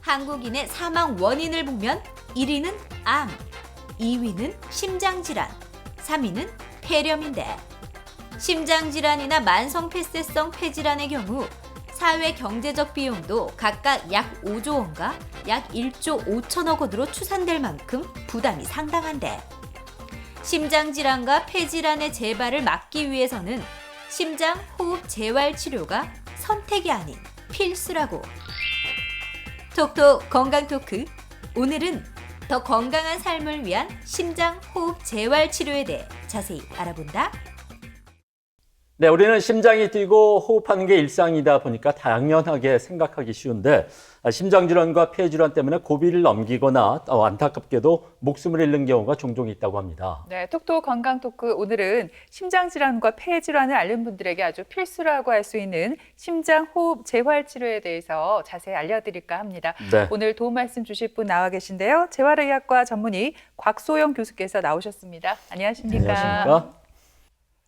한국인의 사망 원인을 보면 1위는 암, 2위는 심장질환, 3위는 폐렴인데 심장질환이나 만성폐쇄성 폐질환의 경우 사회 경제적 비용도 각각 약 5조 원과 약 1조 5천억 원으로 추산될 만큼 부담이 상당한데 심장질환과 폐질환의 재발을 막기 위해서는 심장호흡 재활 치료가 선택이 아닌 필수라고. 톡톡 건강 토크. 오늘은 더 건강한 삶을 위한 심장호흡 재활 치료에 대해 자세히 알아본다. 네, 우리는 심장이 뛰고 호흡하는 게 일상이다 보니까 당연하게 생각하기 쉬운데 심장질환과 폐질환 때문에 고비를 넘기거나 안타깝게도 목숨을 잃는 경우가 종종 있다고 합니다. 네, 톡톡 건강 토크 오늘은 심장질환과 폐질환을 앓는 분들에게 아주 필수라고 할 수 있는 심장호흡 재활 치료에 대해서 자세히 알려드릴까 합니다. 네. 오늘 도움 말씀 주실 분 나와 계신데요. 재활의학과 전문의 곽소영 교수께서 나오셨습니다. 안녕하십니까? 안녕하십니까?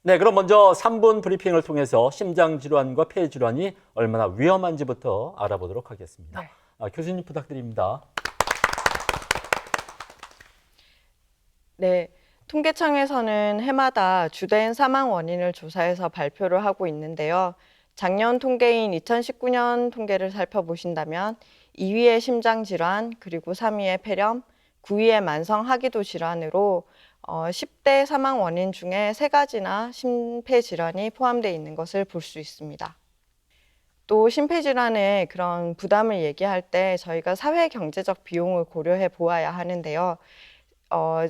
네, 그럼 먼저 3분 브리핑을 통해서 심장질환과 폐질환이 얼마나 위험한지부터 알아보도록 하겠습니다. 네. 교수님 부탁드립니다. 네, 통계청에서는 해마다 주된 사망 원인을 조사해서 발표를 하고 있는데요. 작년 통계인 2019년 통계를 살펴보신다면 2위의 심장질환, 그리고 3위의 폐렴, 9위의 만성하기도 질환으로 10대 사망 원인 중에 3가지나 심폐질환이 포함되어 있는 것을 볼 수 있습니다. 또 심폐질환의 그런 부담을 얘기할 때 저희가 사회경제적 비용을 고려해 보아야 하는데요.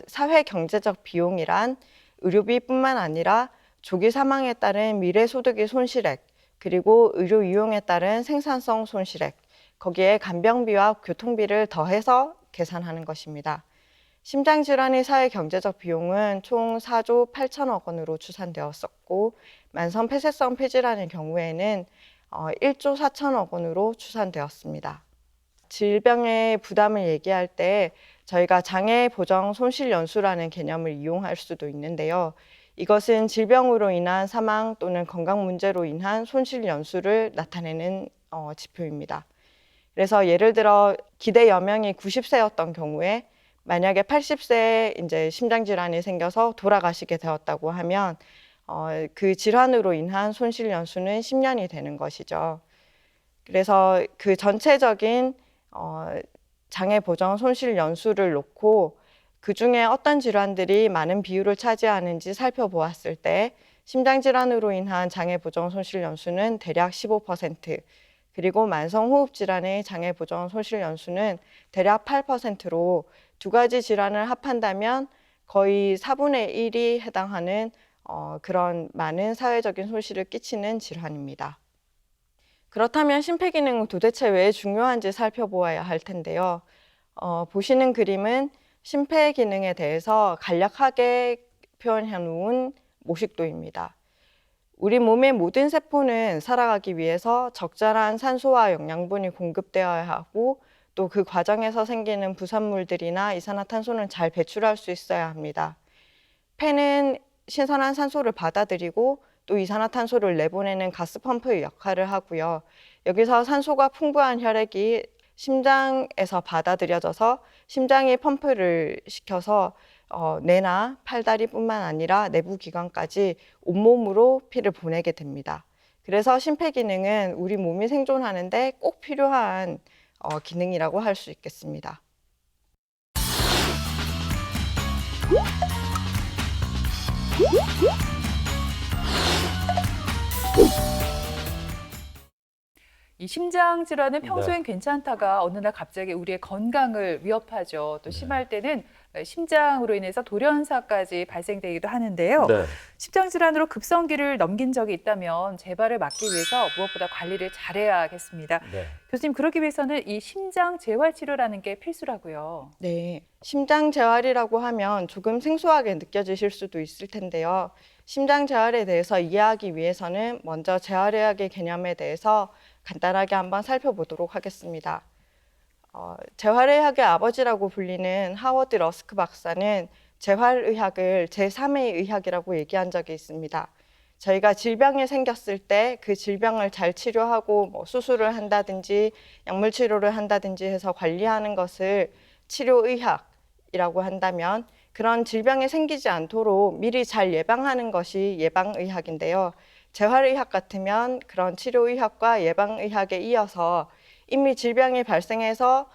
사회경제적 비용이란 의료비뿐만 아니라 조기 사망에 따른 미래소득의 손실액, 그리고 의료 이용에 따른 생산성 손실액, 거기에 간병비와 교통비를 더해서 계산하는 것입니다. 심장질환의 사회경제적 비용은 총 4조 8천억 원으로 추산되었었고 만성폐쇄성 폐질환의 경우에는 1조 4천억 원으로 추산되었습니다. 질병의 부담을 얘기할 때 저희가 장애보정손실연수라는 개념을 이용할 수도 있는데요. 이것은 질병으로 인한 사망 또는 건강 문제로 인한 손실연수를 나타내는 지표입니다. 그래서 예를 들어 기대 여명이 90세였던 경우에 만약에 80세에 이제 심장질환이 생겨서 돌아가시게 되었다고 하면 그 질환으로 인한 손실연수는 10년이 되는 것이죠. 그래서 그 전체적인 장애보정 손실연수를 놓고 그중에 어떤 질환들이 많은 비율을 차지하는지 살펴보았을 때 심장질환으로 인한 장애보정 손실연수는 대략 15%, 그리고 만성호흡질환의 장애보정 손실연수는 대략 8%로 두 가지 질환을 합한다면 거의 4분의 1이 해당하는 그런 많은 사회적인 손실을 끼치는 질환입니다. 그렇다면 심폐기능은 도대체 왜 중요한지 살펴보아야 할 텐데요. 보시는 그림은 심폐기능에 대해서 간략하게 표현해 놓은 모식도입니다. 우리 몸의 모든 세포는 살아가기 위해서 적절한 산소와 영양분이 공급되어야 하고 또 그 과정에서 생기는 부산물들이나 이산화탄소는 잘 배출할 수 있어야 합니다. 폐는 신선한 산소를 받아들이고 또 이산화탄소를 내보내는 가스펌프의 역할을 하고요. 여기서 산소가 풍부한 혈액이 심장에서 받아들여져서 심장이 펌프를 시켜서 뇌나 팔다리뿐만 아니라 내부 기관까지 온몸으로 피를 보내게 됩니다. 그래서 심폐기능은 우리 몸이 생존하는데 꼭 필요한 기능이라고 할 수 있겠습니다. 이 심장 질환은 평소엔 네. 괜찮다가 어느 날 갑자기 우리의 건강을 위협하죠. 또 심할 때는 심장으로 인해서 돌연사까지 발생되기도 하는데요. 네. 심장 질환으로 급성기를 넘긴 적이 있다면 재발을 막기 위해서 무엇보다 관리를 잘해야겠습니다. 네. 교수님, 그러기 위해서는 이 심장 재활 치료라는 게 필수라고요. 네, 심장 재활이라고 하면 조금 생소하게 느껴지실 수도 있을 텐데요. 심장 재활에 대해서 이해하기 위해서는 먼저 재활의학의 개념에 대해서 간단하게 한번 살펴보도록 하겠습니다. 재활의학의 아버지라고 불리는 하워드 러스크 박사는 재활의학을 제3의 의학이라고 얘기한 적이 있습니다. 저희가 질병이 생겼을 때 그 질병을 잘 치료하고 뭐 수술을 한다든지 약물 치료를 한다든지 해서 관리하는 것을 치료의학이라고 한다면, 그런 질병이 생기지 않도록 미리 잘 예방하는 것이 예방의학인데요. 재활의학 같으면 그런 치료의학과 예방의학에 이어서 이미 질병이 발생해서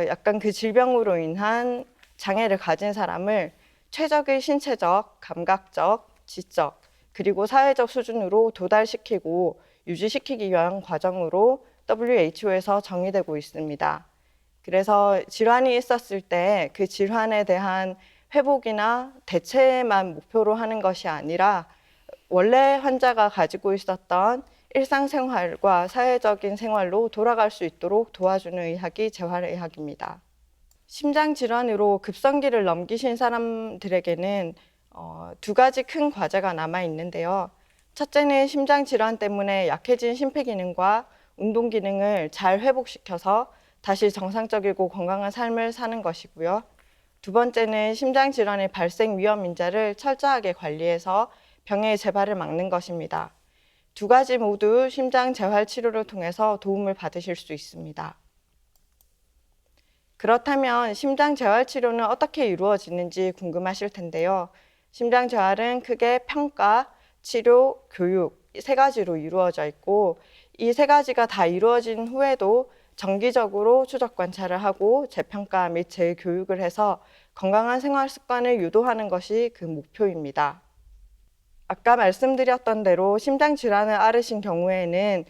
약간 그 질병으로 인한 장애를 가진 사람을 최적의 신체적, 감각적, 지적, 그리고 사회적 수준으로 도달시키고 유지시키기 위한 과정으로 WHO에서 정의되고 있습니다. 그래서 질환이 있었을 때 그 질환에 대한 회복이나 대체만 목표로 하는 것이 아니라 원래 환자가 가지고 있었던 일상생활과 사회적인 생활로 돌아갈 수 있도록 도와주는 의학이 재활의학입니다. 심장질환으로 급성기를 넘기신 사람들에게는 두 가지 큰 과제가 남아 있는데요. 첫째는 심장질환 때문에 약해진 심폐기능과 운동기능을 잘 회복시켜서 다시 정상적이고 건강한 삶을 사는 것이고요. 두 번째는 심장질환의 발생 위험 인자를 철저하게 관리해서 병의 재발을 막는 것입니다. 두 가지 모두 심장 재활 치료를 통해서 도움을 받으실 수 있습니다. 그렇다면 심장 재활 치료는 어떻게 이루어지는지 궁금하실 텐데요. 심장 재활은 크게 평가, 치료, 교육 이 세 가지로 이루어져 있고, 이 세 가지가 다 이루어진 후에도 정기적으로 추적 관찰을 하고 재평가 및 재교육을 해서 건강한 생활 습관을 유도하는 것이 그 목표입니다. 아까 말씀드렸던 대로 심장 질환을 앓으신 경우에는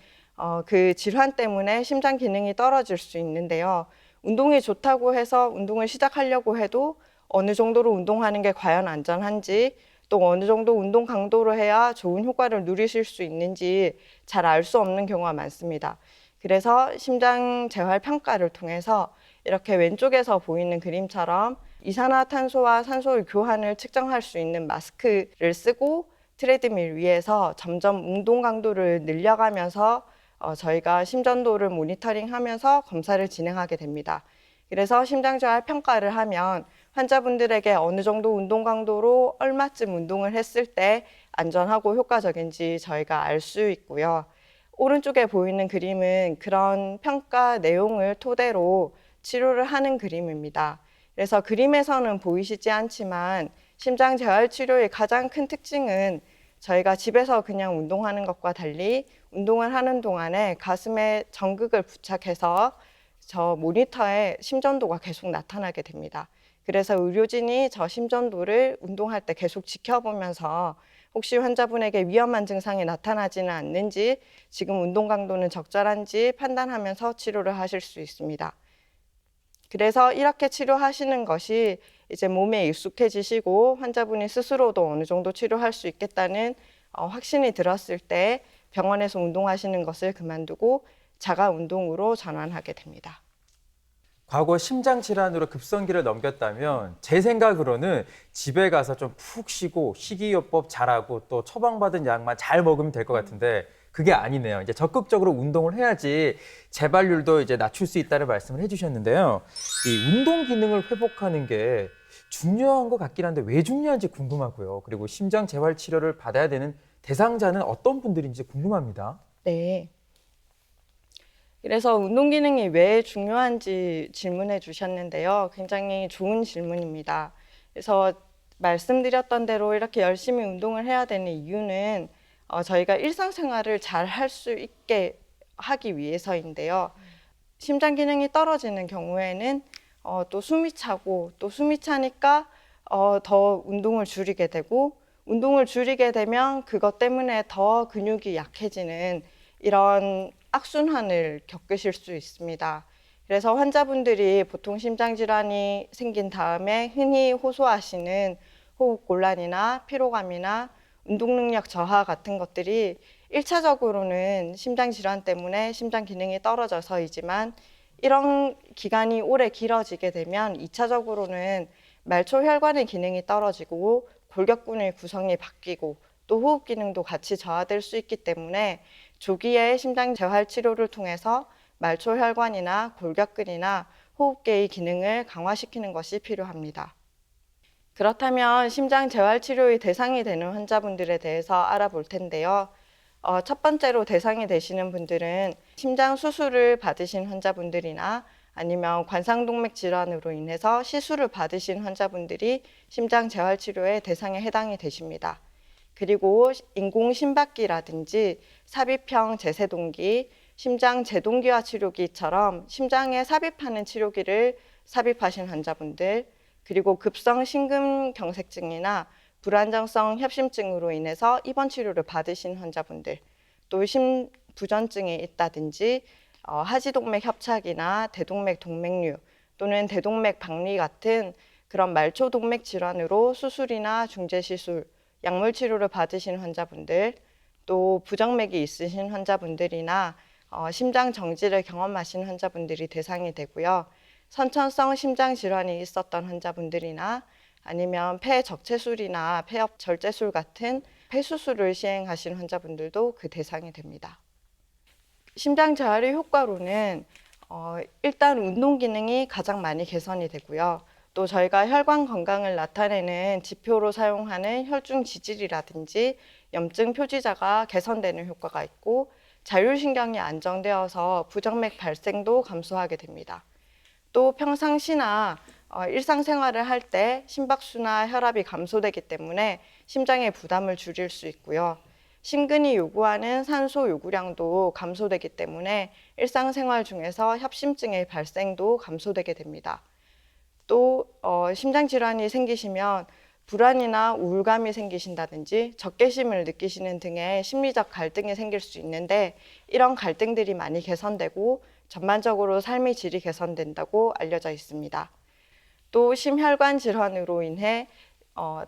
그 질환 때문에 심장 기능이 떨어질 수 있는데요. 운동이 좋다고 해서 운동을 시작하려고 해도 어느 정도로 운동하는 게 과연 안전한지, 또 어느 정도 운동 강도로 해야 좋은 효과를 누리실 수 있는지 잘 알 수 없는 경우가 많습니다. 그래서 심장 재활 평가를 통해서 이렇게 왼쪽에서 보이는 그림처럼 이산화탄소와 산소의 교환을 측정할 수 있는 마스크를 쓰고 트레드밀 위에서 점점 운동 강도를 늘려가면서 저희가 심전도를 모니터링하면서 검사를 진행하게 됩니다. 그래서 심장재활 평가를 하면 환자분들에게 어느 정도 운동 강도로 얼마쯤 운동을 했을 때 안전하고 효과적인지 저희가 알 수 있고요. 오른쪽에 보이는 그림은 그런 평가 내용을 토대로 치료를 하는 그림입니다. 그래서 그림에서는 보이시지 않지만 심장 재활 치료의 가장 큰 특징은 저희가 집에서 그냥 운동하는 것과 달리 운동을 하는 동안에 가슴에 전극을 부착해서 저 모니터에 심전도가 계속 나타나게 됩니다. 그래서 의료진이 저 심전도를 운동할 때 계속 지켜보면서 혹시 환자분에게 위험한 증상이 나타나지는 않는지, 지금 운동 강도는 적절한지 판단하면서 치료를 하실 수 있습니다. 그래서 이렇게 치료하시는 것이 이제 몸에 익숙해지시고 환자분이 스스로도 어느 정도 치료할 수 있겠다는 확신이 들었을 때 병원에서 운동하시는 것을 그만두고 자가 운동으로 전환하게 됩니다. 과거 심장 질환으로 급성기를 넘겼다면 제 생각으로는 집에 가서 좀 푹 쉬고 식이요법 잘하고 또 처방받은 약만 잘 먹으면 될 것 같은데 그게 아니네요. 이제 적극적으로 운동을 해야지 재발률도 이제 낮출 수 있다는 말씀을 해주셨는데요. 이 운동 기능을 회복하는 게 중요한 것 같긴 한데 왜 중요한지 궁금하고요. 그리고 심장 재활 치료를 받아야 되는 대상자는 어떤 분들인지 궁금합니다. 네. 그래서 운동 기능이 왜 중요한지 질문해 주셨는데요. 굉장히 좋은 질문입니다. 그래서 말씀드렸던 대로 이렇게 열심히 운동을 해야 되는 이유는 저희가 일상생활을 잘 할 수 있게 하기 위해서인데요. 심장 기능이 떨어지는 경우에는 또 숨이 차고, 또 숨이 차니까 더 운동을 줄이게 되고, 운동을 줄이게 되면 그것 때문에 더 근육이 약해지는 이런 악순환을 겪으실 수 있습니다. 그래서 환자분들이 보통 심장질환이 생긴 다음에 흔히 호소하시는 호흡곤란이나 피로감이나 운동능력 저하 같은 것들이 1차적으로는 심장질환 때문에 심장 기능이 떨어져서이지만, 이런 기간이 오래 길어지게 되면 2차적으로는 말초 혈관의 기능이 떨어지고 골격근의 구성이 바뀌고 또 호흡 기능도 같이 저하될 수 있기 때문에 조기에 심장 재활 치료를 통해서 말초 혈관이나 골격근이나 호흡계의 기능을 강화시키는 것이 필요합니다. 그렇다면 심장 재활 치료의 대상이 되는 환자분들에 대해서 알아볼 텐데요. 첫 번째로 대상이 되시는 분들은 심장 수술을 받으신 환자분들이나 아니면 관상동맥 질환으로 인해서 시술을 받으신 환자분들이 심장 재활 치료의 대상에 해당이 되십니다. 그리고 인공 심박기라든지 삽입형 제세동기, 심장 제동기화 치료기처럼 심장에 삽입하는 치료기를 삽입하신 환자분들, 그리고 급성 심근경색증이나 불안정성 협심증으로 인해서 입원 치료를 받으신 환자분들, 또 심부전증이 있다든지 하지동맥 협착이나 대동맥 동맥류 또는 대동맥 박리 같은 그런 말초동맥 질환으로 수술이나 중재시술, 약물 치료를 받으신 환자분들, 또 부정맥이 있으신 환자분들이나 심장 정지를 경험하신 환자분들이 대상이 되고요. 선천성 심장 질환이 있었던 환자분들이나 아니면 폐 적체술이나 폐엽 절제술 같은 폐수술을 시행하신 환자분들도 그 대상이 됩니다. 심장 재활의 효과로는 일단 운동 기능이 가장 많이 개선이 되고요. 또 저희가 혈관 건강을 나타내는 지표로 사용하는 혈중 지질이라든지 염증 표지자가 개선되는 효과가 있고 자율신경이 안정되어서 부정맥 발생도 감소하게 됩니다. 또 평상시나 일상생활을 할 때 심박수나 혈압이 감소되기 때문에 심장의 부담을 줄일 수 있고요. 심근이 요구하는 산소 요구량도 감소되기 때문에 일상생활 중에서 협심증의 발생도 감소되게 됩니다. 또 심장 질환이 생기시면 불안이나 우울감이 생기신다든지 적개심을 느끼시는 등의 심리적 갈등이 생길 수 있는데 이런 갈등들이 많이 개선되고 전반적으로 삶의 질이 개선된다고 알려져 있습니다. 또 심혈관 질환으로 인해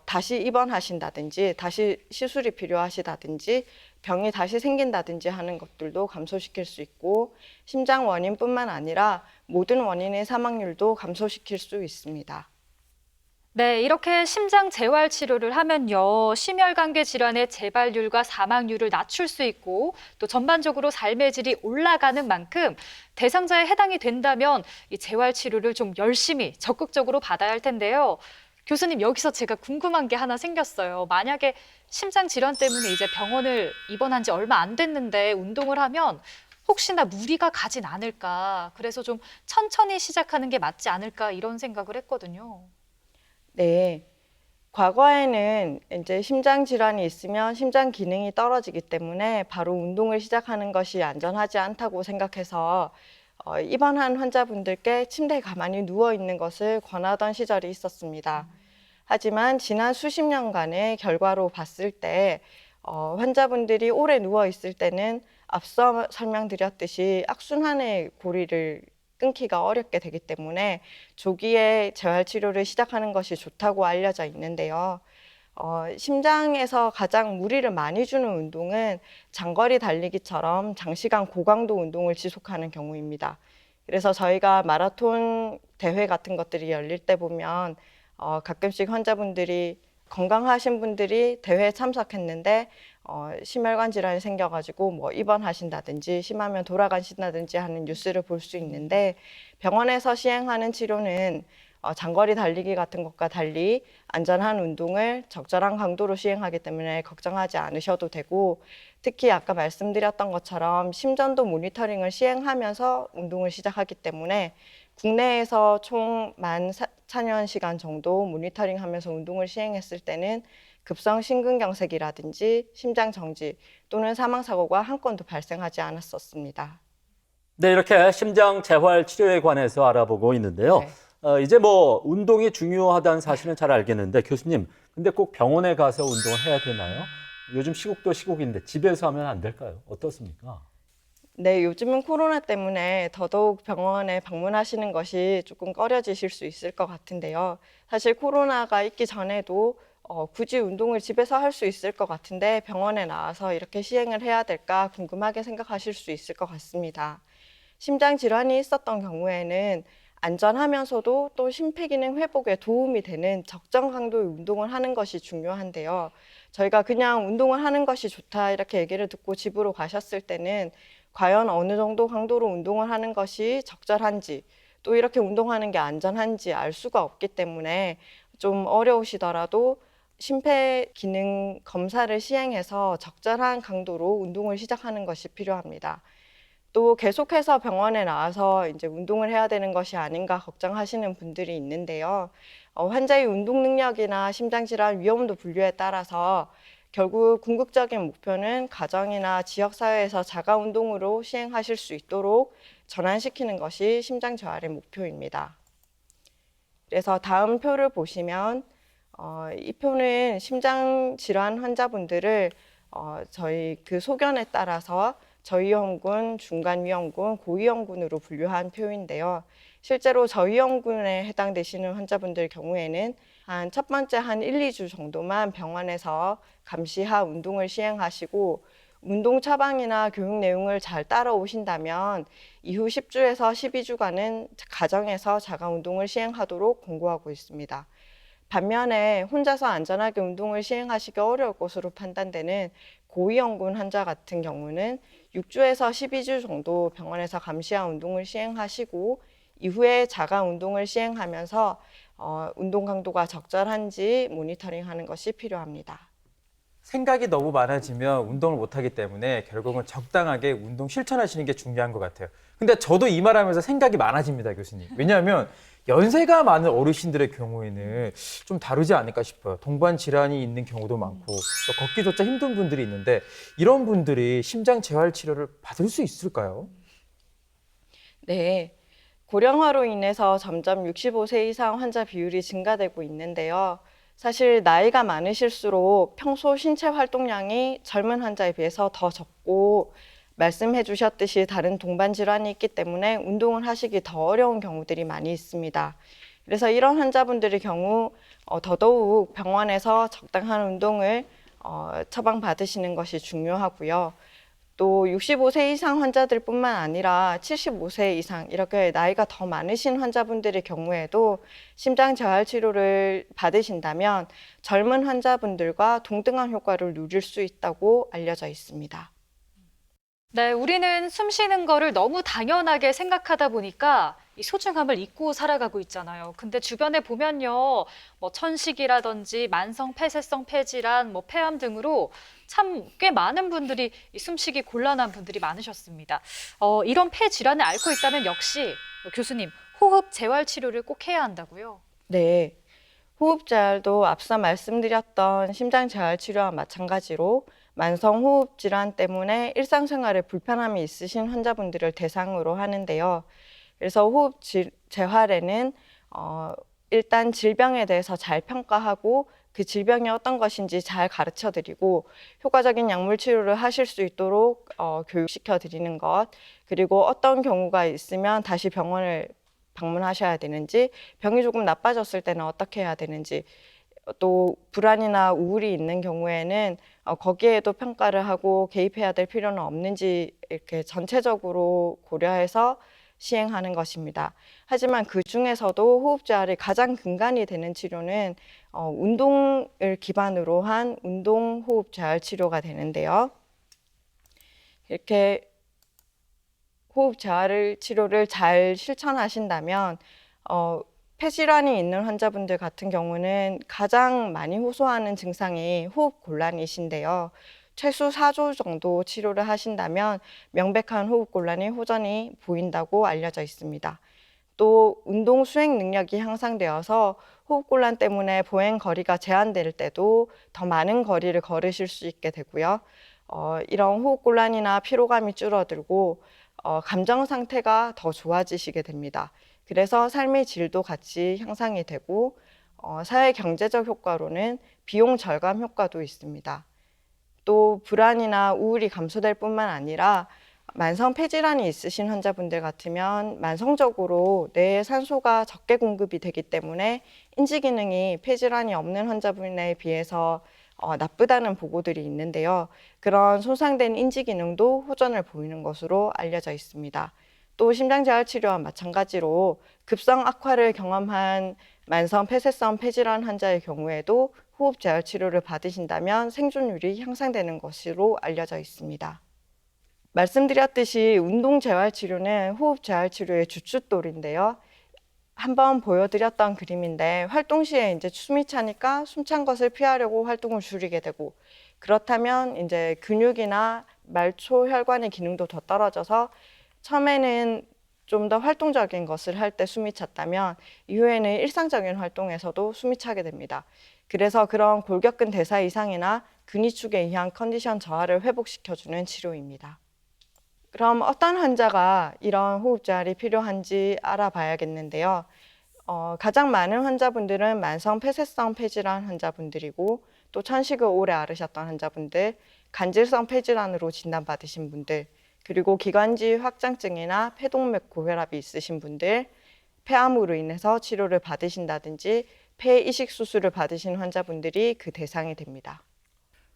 다시 입원하신다든지 다시 시술이 필요하시다든지 병이 다시 생긴다든지 하는 것들도 감소시킬 수 있고 심장 원인뿐만 아니라 모든 원인의 사망률도 감소시킬 수 있습니다. 네, 이렇게 심장 재활 치료를 하면요, 심혈관계 질환의 재발률과 사망률을 낮출 수 있고 또 전반적으로 삶의 질이 올라가는 만큼 대상자에 해당이 된다면 이 재활 치료를 좀 열심히 적극적으로 받아야 할 텐데요. 교수님, 여기서 제가 궁금한 게 하나 생겼어요. 만약에 심장 질환 때문에 이제 병원을 입원한 지 얼마 안 됐는데 운동을 하면 혹시나 무리가 가진 않을까, 그래서 좀 천천히 시작하는 게 맞지 않을까 이런 생각을 했거든요. 네. 과거에는 이제 심장 질환이 있으면 심장 기능이 떨어지기 때문에 바로 운동을 시작하는 것이 안전하지 않다고 생각해서 입원한 환자분들께 침대에 가만히 누워 있는 것을 권하던 시절이 있었습니다. 하지만 지난 수십 년간의 결과로 봤을 때 환자분들이 오래 누워 있을 때는 앞서 설명드렸듯이 악순환의 고리를 끊기가 어렵게 되기 때문에 조기에 재활 치료를 시작하는 것이 좋다고 알려져 있는데요. 심장에서 가장 무리를 많이 주는 운동은 장거리 달리기처럼 장시간 고강도 운동을 지속하는 경우입니다. 그래서 저희가 마라톤 대회 같은 것들이 열릴 때 보면 가끔씩 환자분들이 건강하신 분들이 대회에 참석했는데 심혈관 질환이 생겨가지고 뭐 입원하신다든지 심하면 돌아가신다든지 하는 뉴스를 볼 수 있는데 병원에서 시행하는 치료는 장거리 달리기 같은 것과 달리 안전한 운동을 적절한 강도로 시행하기 때문에 걱정하지 않으셔도 되고 특히 아까 말씀드렸던 것처럼 심전도 모니터링을 시행하면서 운동을 시작하기 때문에 국내에서 총 14,000시간 정도 모니터링하면서 운동을 시행했을 때는 급성 심근경색이라든지 심장 정지 또는 사망사고가 한 건도 발생하지 않았었습니다. 네, 이렇게 심장 재활 치료에 관해서 알아보고 있는데요. 네. 이제 뭐 운동이 중요하다는 사실은 잘 알겠는데 교수님, 근데 꼭 병원에 가서 운동을 해야 되나요? 요즘 시국도 시국인데 집에서 하면 안 될까요? 어떻습니까? 네, 요즘은 코로나 때문에 더더욱 병원에 방문하시는 것이 조금 꺼려지실 수 있을 것 같은데요. 사실 코로나가 있기 전에도 굳이 운동을 집에서 할 수 있을 것 같은데 병원에 나와서 이렇게 시행을 해야 될까 궁금하게 생각하실 수 있을 것 같습니다. 심장 질환이 있었던 경우에는 안전하면서도 또 심폐기능 회복에 도움이 되는 적정 강도의 운동을 하는 것이 중요한데요. 저희가 그냥 운동을 하는 것이 좋다 이렇게 얘기를 듣고 집으로 가셨을 때는 과연 어느 정도 강도로 운동을 하는 것이 적절한지 또 이렇게 운동하는 게 안전한지 알 수가 없기 때문에 좀 어려우시더라도 심폐기능 검사를 시행해서 적절한 강도로 운동을 시작하는 것이 필요합니다. 또 계속해서 병원에 나와서 이제 운동을 해야 되는 것이 아닌가 걱정하시는 분들이 있는데요. 환자의 운동 능력이나 심장질환 위험도 분류에 따라서 결국 궁극적인 목표는 가정이나 지역사회에서 자가 운동으로 시행하실 수 있도록 전환시키는 것이 심장재활의 목표입니다. 그래서 다음 표를 보시면 이 표는 심장질환 환자분들을 저희 그 소견에 따라서 저위험군, 중간위험군, 고위험군으로 분류한 표인데요. 실제로 저위험군에 해당되시는 환자분들 경우에는 첫 번째 한 1, 2주 정도만 병원에서 감시하 운동을 시행하시고 운동 처방이나 교육 내용을 잘 따라오신다면 이후 10주에서 12주간은 가정에서 자가 운동을 시행하도록 권고하고 있습니다. 반면에 혼자서 안전하게 운동을 시행하시기 어려울 것으로 판단되는 고위험군 환자 같은 경우는 6주에서 12주 정도 병원에서 감시한 운동을 시행하시고 이후에 자가 운동을 시행하면서 운동 강도가 적절한지 모니터링하는 것이 필요합니다. 생각이 너무 많아지면 운동을 못하기 때문에 결국은 적당하게 운동 실천하시는 게 중요한 것 같아요. 근데 저도 이 말하면서 생각이 많아집니다, 교수님. 왜냐하면 연세가 많은 어르신들의 경우에는 좀 다르지 않을까 싶어요. 동반 질환이 있는 경우도 많고 또 걷기조차 힘든 분들이 있는데 이런 분들이 심장 재활 치료를 받을 수 있을까요? 네, 고령화로 인해서 점점 65세 이상 환자 비율이 증가되고 있는데요. 사실 나이가 많으실수록 평소 신체 활동량이 젊은 환자에 비해서 더 적고 말씀해 주셨듯이 다른 동반 질환이 있기 때문에 운동을 하시기 더 어려운 경우들이 많이 있습니다. 그래서 이런 환자분들의 경우 더더욱 병원에서 적당한 운동을 처방받으시는 것이 중요하고요. 또 65세 이상 환자들뿐만 아니라 75세 이상 이렇게 나이가 더 많으신 환자분들의 경우에도 심장 재활 치료를 받으신다면 젊은 환자분들과 동등한 효과를 누릴 수 있다고 알려져 있습니다. 네, 우리는 숨 쉬는 거를 너무 당연하게 생각하다 보니까 이 소중함을 잊고 살아가고 있잖아요. 근데 주변에 보면요, 뭐 천식이라든지 만성 폐쇄성 폐질환, 뭐 폐암 등으로 참 꽤 많은 분들이 이 숨쉬기 곤란한 분들이 많으셨습니다. 이런 폐 질환을 앓고 있다면 역시 교수님, 호흡 재활 치료를 꼭 해야 한다고요? 네, 호흡 재활도 앞서 말씀드렸던 심장 재활 치료와 마찬가지로 만성 호흡 질환 때문에 일상생활에 불편함이 있으신 환자분들을 대상으로 하는데요. 그래서 호흡 재활에는 일단 질병에 대해서 잘 평가하고 그 질병이 어떤 것인지 잘 가르쳐 드리고 효과적인 약물 치료를 하실 수 있도록 교육시켜 드리는 것, 그리고 어떤 경우가 있으면 다시 병원을 방문하셔야 되는지, 병이 조금 나빠졌을 때는 어떻게 해야 되는지, 또 불안이나 우울이 있는 경우에는 거기에도 평가를 하고 개입해야 될 필요는 없는지 이렇게 전체적으로 고려해서 시행하는 것입니다. 하지만 그 중에서도 호흡 재활의 가장 근간이 되는 치료는 운동을 기반으로 한 운동 호흡 재활 치료가 되는데요. 이렇게 호흡 재활 치료를 잘 실천하신다면 폐질환이 있는 환자분들 같은 경우는 가장 많이 호소하는 증상이 호흡 곤란이신데요. 최소 4주 정도 치료를 하신다면 명백한 호흡 곤란이 호전이 보인다고 알려져 있습니다. 또 운동 수행 능력이 향상되어서 호흡 곤란 때문에 보행 거리가 제한될 때도 더 많은 거리를 걸으실 수 있게 되고요. 이런 호흡 곤란이나 피로감이 줄어들고 감정 상태가 더 좋아지시게 됩니다. 그래서 삶의 질도 같이 향상이 되고 사회 경제적 효과로는 비용 절감 효과도 있습니다. 또 불안이나 우울이 감소될 뿐만 아니라 만성 폐질환이 있으신 환자분들 같으면 만성적으로 뇌에 산소가 적게 공급이 되기 때문에 인지 기능이 폐질환이 없는 환자분에 비해서 나쁘다는 보고들이 있는데요. 그런 손상된 인지 기능도 호전을 보이는 것으로 알려져 있습니다. 또 심장재활 치료와 마찬가지로 급성 악화를 경험한 만성 폐쇄성 폐질환 환자의 경우에도 호흡 재활 치료를 받으신다면 생존율이 향상되는 것으로 알려져 있습니다. 말씀드렸듯이 운동 재활 치료는 호흡 재활 치료의 주춧돌인데요. 한번 보여드렸던 그림인데 활동 시에 이제 숨이 차니까 숨찬 것을 피하려고 활동을 줄이게 되고 그렇다면 이제 근육이나 말초 혈관의 기능도 더 떨어져서 처음에는 좀 더 활동적인 것을 할 때 숨이 찼다면 이후에는 일상적인 활동에서도 숨이 차게 됩니다. 그래서 그런 골격근 대사 이상이나 근위축에 의한 컨디션 저하를 회복시켜주는 치료입니다. 그럼 어떤 환자가 이런 호흡 재활이 필요한지 알아봐야겠는데요. 가장 많은 환자분들은 만성 폐쇄성 폐질환 환자분들이고 또 천식을 오래 앓으셨던 환자분들, 간질성 폐질환으로 진단받으신 분들, 그리고 기관지 확장증이나 폐동맥 고혈압이 있으신 분들, 폐암으로 인해서 치료를 받으신다든지 폐 이식 수술을 받으신 환자분들이 그 대상이 됩니다.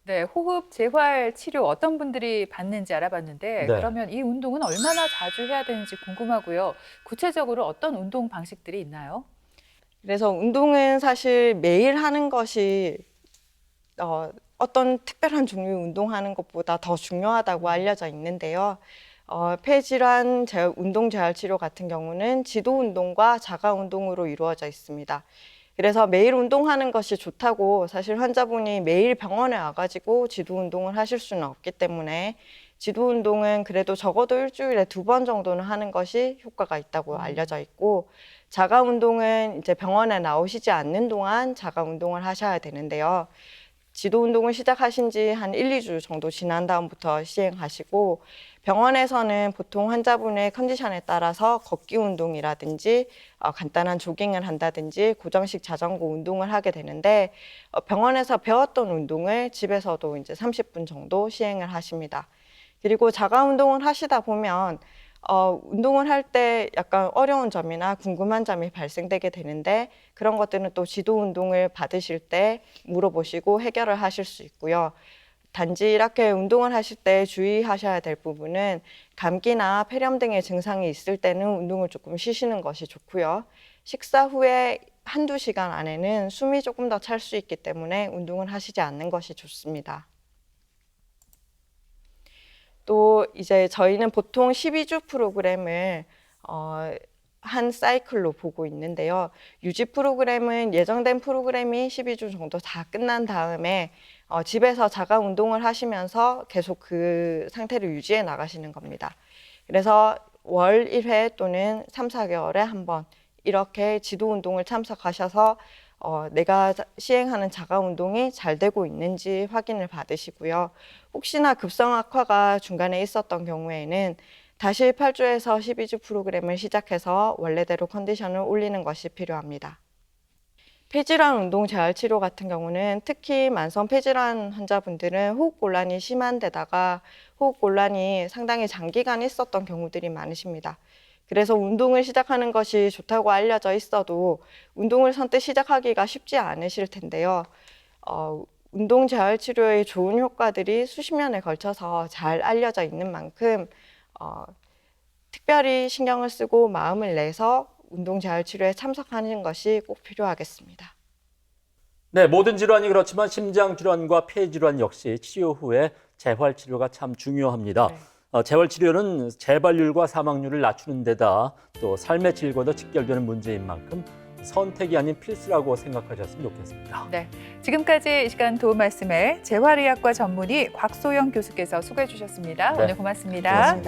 네, 호흡 재활 치료 어떤 분들이 받는지 알아봤는데 네. 그러면 이 운동은 얼마나 자주 해야 되는지 궁금하고요. 구체적으로 어떤 운동 방식들이 있나요? 그래서 운동은 사실 매일 하는 것이 어떤 특별한 종류의 운동하는 것보다 더 중요하다고 알려져 있는데요. 폐질환 운동 재활 치료 같은 경우는 지도 운동과 자가 운동으로 이루어져 있습니다. 그래서 매일 운동하는 것이 좋다고 사실 환자분이 매일 병원에 와가지고 지도 운동을 하실 수는 없기 때문에 지도 운동은 그래도 적어도 일주일에 2번 정도는 하는 것이 효과가 있다고 알려져 있고 자가 운동은 이제 병원에 나오시지 않는 동안 자가 운동을 하셔야 되는데요. 지도 운동을 시작하신 지 한 1, 2주 정도 지난 다음부터 시행하시고 병원에서는 보통 환자분의 컨디션에 따라서 걷기 운동이라든지 간단한 조깅을 한다든지 고정식 자전거 운동을 하게 되는데 병원에서 배웠던 운동을 집에서도 이제 30분 정도 시행을 하십니다. 그리고 자가 운동을 하시다 보면 운동을 할 때 약간 어려운 점이나 궁금한 점이 발생되게 되는데 그런 것들은 또 지도 운동을 받으실 때 물어보시고 해결을 하실 수 있고요. 단지 이렇게 운동을 하실 때 주의하셔야 될 부분은 감기나 폐렴 등의 증상이 있을 때는 운동을 조금 쉬시는 것이 좋고요. 식사 후에 한두 시간 안에는 숨이 조금 더 찰 수 있기 때문에 운동을 하시지 않는 것이 좋습니다. 또 이제 저희는 보통 12주 프로그램을 한 사이클로 보고 있는데요. 유지 프로그램은 예정된 프로그램이 12주 정도 다 끝난 다음에 집에서 자가 운동을 하시면서 계속 그 상태를 유지해 나가시는 겁니다. 그래서 월 1회 또는 3, 4개월에 한 번 이렇게 지도 운동을 참석하셔서 내가 시행하는 자가 운동이 잘 되고 있는지 확인을 받으시고요. 혹시나 급성 악화가 중간에 있었던 경우에는 다시 8주에서 12주 프로그램을 시작해서 원래대로 컨디션을 올리는 것이 필요합니다. 폐질환 운동 재활 치료 같은 경우는 특히 만성 폐질환 환자분들은 호흡곤란이 심한 데다가 호흡곤란이 상당히 장기간 있었던 경우들이 많으십니다. 그래서 운동을 시작하는 것이 좋다고 알려져 있어도 운동을 선뜻 시작하기가 쉽지 않으실 텐데요. 운동 재활 치료의 좋은 효과들이 수십 년에 걸쳐서 잘 알려져 있는 만큼 특별히 신경을 쓰고 마음을 내서 운동 재활 치료에 참석하는 것이 꼭 필요하겠습니다. 네, 모든 질환이 그렇지만 심장 질환과 폐 질환 역시 치료 후에 재활 치료가 참 중요합니다. 재활 치료는 재발률과 사망률을 낮추는 데다 또 삶의 질과도 직결되는 문제인 만큼 선택이 아닌 필수라고 생각하셨으면 좋겠습니다. 네, 지금까지 이 시간 도움 말씀에 재활의학과 전문의 곽소영 교수께서 수고해 주셨습니다. 네. 오늘 고맙습니다. 고맙습니다.